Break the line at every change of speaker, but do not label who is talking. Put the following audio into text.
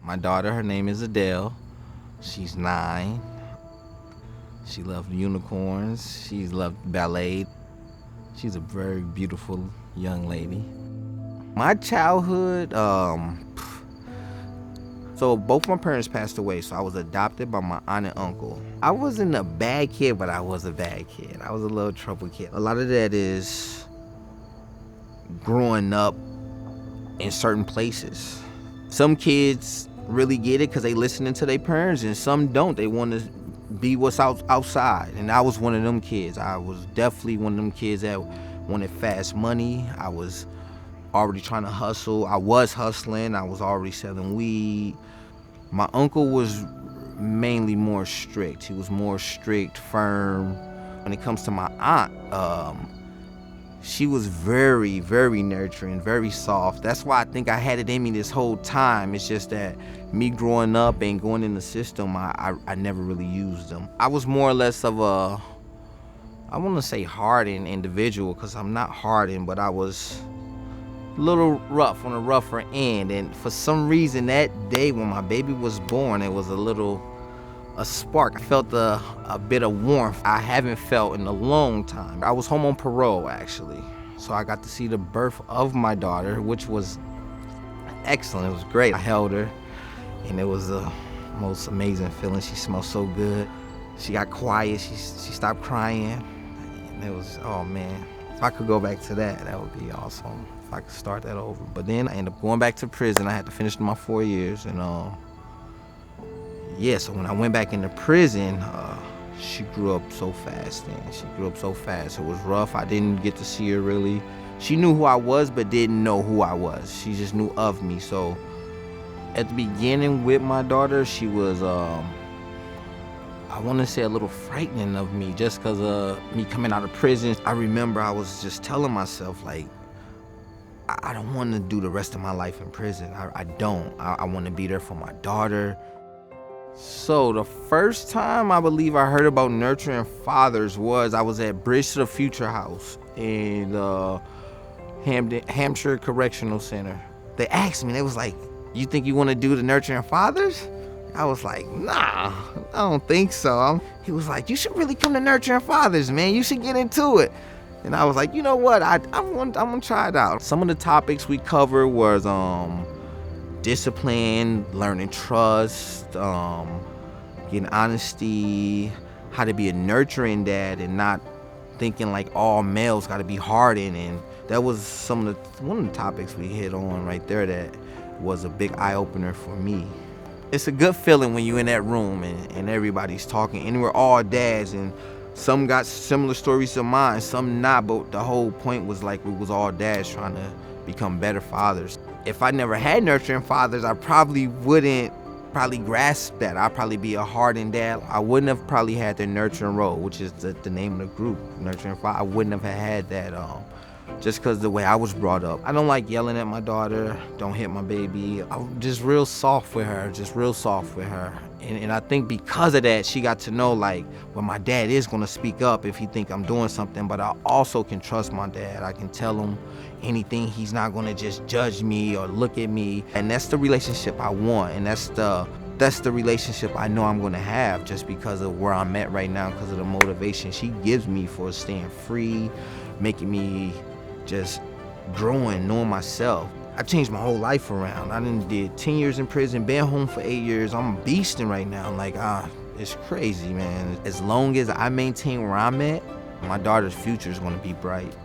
My daughter, her name is Adele. She's 9. She loved unicorns. She's loved ballet. She's a very beautiful young lady. My childhood, so both my parents passed away, so I was adopted by my aunt and uncle. I wasn't a bad kid, but I was a bad kid. I was a little trouble kid. A lot of that is growing up in certain places. Some kids really get it because they listening to their parents, and some don't. They want to be what's outside, and I was one of them kids. I was definitely one of them kids that wanted fast money. I was already trying to hustle. I was hustling. I was already selling weed. My uncle was mainly more strict. He was more strict, firm. When it comes to my aunt, she was very, very nurturing, very soft. That's why I think I had it in me this whole time. It's just that me growing up and going in the system, I never really used them. I was more or less of a, I want to say hardened individual, because I'm not hardened, but I was a little rough, on the rougher end. And for some reason that day when my baby was born, it was a spark. I felt a bit of warmth I haven't felt in a long time. I was home on parole, actually. So I got to see the birth of my daughter, which was excellent. It was great. I held her, and it was the most amazing feeling. She smelled so good. She got quiet. She stopped crying. And it was, oh man. If I could go back to that, that would be awesome. If I could start that over. But then I ended up going back to prison. I had to finish my 4 years, and yeah, so when I went back into prison, she grew up so fast, man. She grew up so fast. It was rough. I didn't get to see her really. She knew who I was, but didn't know who I was. She just knew of me. So at the beginning with my daughter, she was, I want to say a little frightening of me, just because of me coming out of prison. I remember I was just telling myself, like, I don't want to do the rest of my life in prison. I don't. I want to be there for my daughter. So the first time I believe I heard about nurturing fathers was I was at Bridge to the Future House in Hampshire Correctional Center. They asked me, they was like, you think you want to do the nurturing fathers? I was like, nah, I don't think so. He was like, you should really come to nurturing fathers, man. You should get into it. And I was like, you know what? I'm gonna try it out. Some of the topics we covered was discipline, learning trust, getting honesty, how to be a nurturing dad and not thinking like all males got to be hardened. And that was one of the topics we hit on right there that was a big eye-opener for me. It's a good feeling when you're in that room and everybody's talking, and we're all dads, and some got similar stories to mine, some not, but the whole point was like we was all dads trying to become better fathers. If I never had nurturing fathers, I probably wouldn't grasp that. I'd probably be a hardened dad. I wouldn't have probably had the nurturing role, which is the name of the group, Nurturing Father. I wouldn't have had that just because the way I was brought up. I don't like yelling at my daughter, don't hit my baby. I'm just real soft with her, And I think because of that, she got to know, like, well, my dad is going to speak up if he think I'm doing something, but I also can trust my dad. I can tell him anything. He's not going to just judge me or look at me. And that's the relationship I want, and that's the relationship I know I'm going to have, just because of where I'm at right now, because of the motivation she gives me for staying free, making me just growing, knowing myself. I changed my whole life around. I did 10 years in prison, been home for 8 years. I'm beasting right now. Like, it's crazy, man. As long as I maintain where I'm at, my daughter's future is going to be bright.